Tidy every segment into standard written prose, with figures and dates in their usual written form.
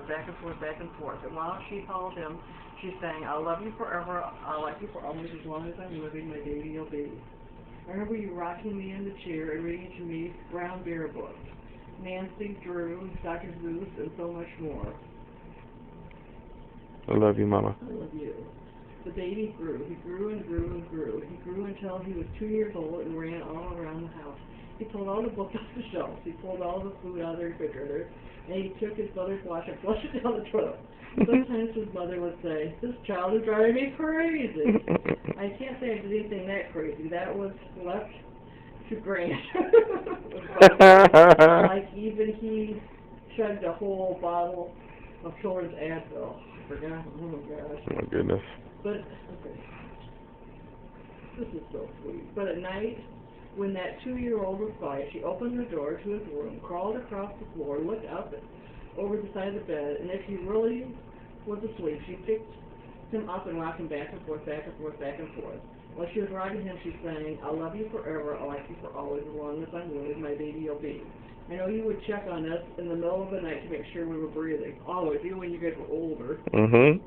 back and forth, back and forth. And while she held him, she sang, I'll love you forever, I'll like you for always, as long as I'm living, my baby you'll be. I remember you rocking me in the chair and reading to me brown bear books, Nancy, Drew, Dr. Zeus, and so much more. I love you, Mama. I love you. The baby grew. He grew and grew and grew. He grew until he was 2 years old and ran all around the house. He pulled all the books off the shelves. He pulled all the food out of the refrigerator. And he took his mother's wash and flushed it down the toilet. Sometimes his mother would say, this child is driving me crazy. I can't say I did anything that crazy. That was left to Grant. Like even he chugged a whole bottle of children's Advil. I forgot. Oh my gosh. Oh my goodness. But, okay. This is so sweet. But at night, when that 2-year-old was quiet, she opened her door to his room, crawled across the floor, looked up over the side of the bed, and if he really was asleep, she picked him up and rocked him back and forth, back and forth, back and forth. While she was rocking him, she sang, I'll love you forever, I'll like you for always, as long as I'm living, my baby you'll be. I know you would check on us in the middle of the night to make sure we were breathing. Always, even when you guys were older. Mm-hmm.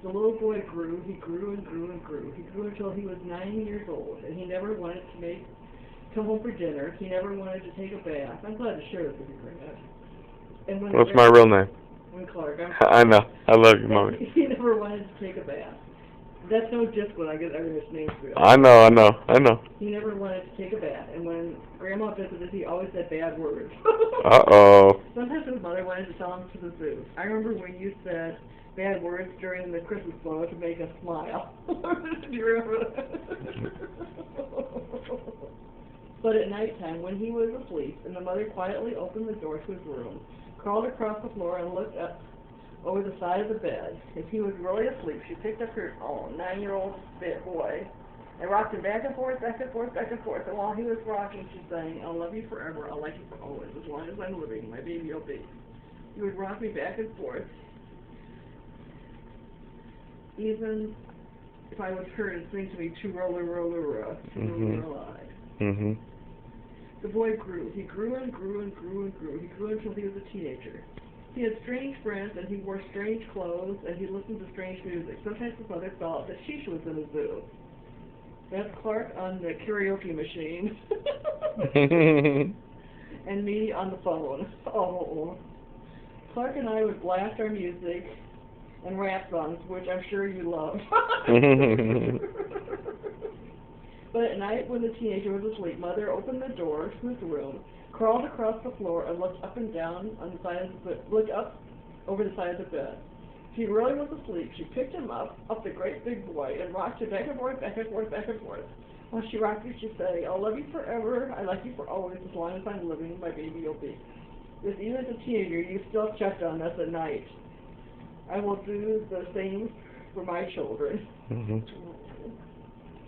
The little boy grew. He grew and grew and grew. He grew until he was 9 years old, and he never wanted to come home for dinner. He never wanted to take a bath. I'm glad to share this with you, Grant. And when What's my real name? When Clark. I know. I love you, Mommy. He never wanted to take a bath. That's no just when I get everybody's names for it. I know. He never wanted to take a bath, and when Grandma visited, he always said bad words. Uh-oh. Sometimes his mother wanted to tell him to the zoo. I remember when you said bad words during the Christmas photo to make us smile. Do you remember that? But at nighttime, when he was asleep, and the mother quietly opened the door to his room, crawled across the floor and looked up over the side of the bed. If he was really asleep, she picked up her 9-year-old boy and rocked him back and forth, back and forth, back and forth. And while he was rocking, she sang, I'll love you forever, I'll like you for always, as long as I'm living, my baby you'll be. He would rock me back and forth, even if I was hurt and sing to me, to roller, roller, roller, we were alive. Mm-hmm. The boy grew. He grew and grew and grew and grew. He grew until he was a teenager. He had strange friends, and he wore strange clothes, and he listened to strange music. Sometimes his mother thought that she was in a zoo. That's Clark on the karaoke machine. And me on the phone. Oh. Clark and I would blast our music and rap songs, which I'm sure you love. But at night, when the teenager was asleep, Mother opened the door to his room, crawled across the floor, and looked up and down on the side of looked up over the side of the bed. If he really was asleep, she picked him up the great big boy, and rocked him back and forth, back and forth, back and forth. While she rocked him, she'd say, I'll love you forever, I like you for always, as long as I'm living, my baby you'll be. Because even as a teenager, you still checked on us at night. I will do the same for my children. Mm-hmm.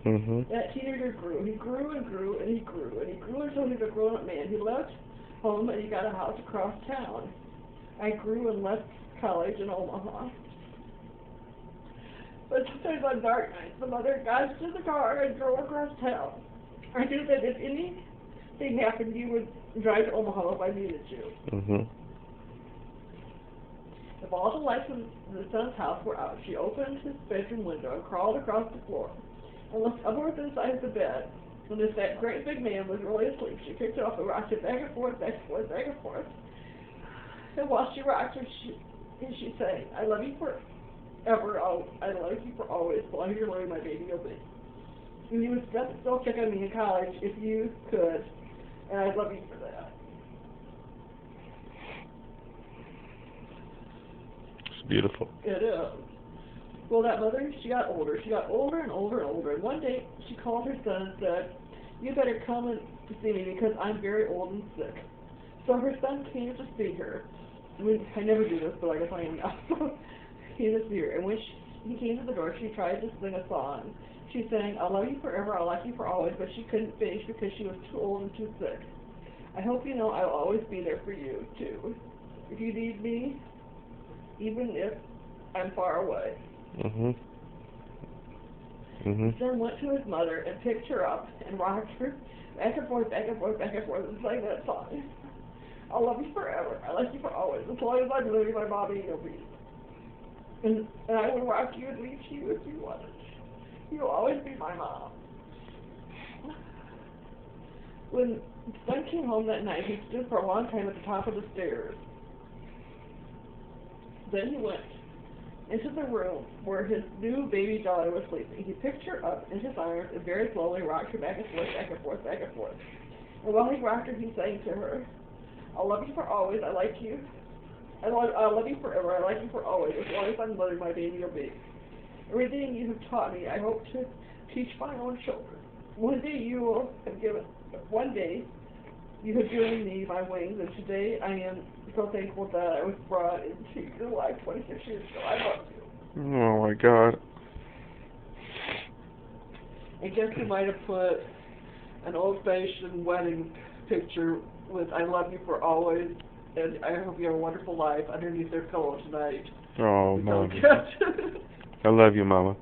Mm-hmm. That teenager grew. He grew and grew and he grew and he grew until he was a grown-up man. He left home and he got a house across town. I grew and left college in Omaha. But sometimes on dark nights, the mother got into the car and drove across town. I knew that if anything happened, you would drive to Omaha if I needed you. Mm-hmm. If all the lights in the son's house were out, she opened his bedroom window and crawled across the floor and looked up over the side of the bed. When that great big man was really asleep, she picked him up and rocked him back and forth, back and forth, back and forth. And while she rocked him, she sang, I love you forever, I love you for always, as long as you're living, my baby you'll be. And you would still check on me in college if you could, and I love you for that. It's beautiful. It is. Well, that mother, she got older. She got older and older and older. And one day, she called her son and said, you better come to see me because I'm very old and sick. So her son came to see her. I never do this, but I guess I am now. He came to see her. And when he came to the door, she tried to sing a song. She sang, I'll love you forever, I'll like you for always, but she couldn't finish because she was too old and too sick. I hope you know I'll always be there for you, too. If you need me, even if I'm far away. Mm-hmm. Mm-hmm. His son went to his mother and picked her up and rocked her back and forth, back and forth, back and forth, and sang that song. I'll love you forever. I like you for always, as long as I'm living my mommy, you'll be. And I will rock you and leave you if you want it. You'll always be my mom. When son came home that night, he stood for a long time at the top of the stairs. Then he went into the room where his new baby daughter was sleeping. He picked her up in his arms and very slowly rocked her back and forth, back and forth, back and forth. And while he rocked her, he sang to her, I'll love you for always, I like you. I'll love you forever, I like you for always, as long as I'm living, my baby will be. Everything you have taught me, I hope to teach my own children. One day you have given me my wings, and today I am so thankful that I was brought into your life 26 years ago. I love you. Oh my God. I guess you might have put an old-fashioned wedding picture with I love you for always, and I hope you have a wonderful life underneath their pillow tonight. Oh, Mama. I love you, Mama.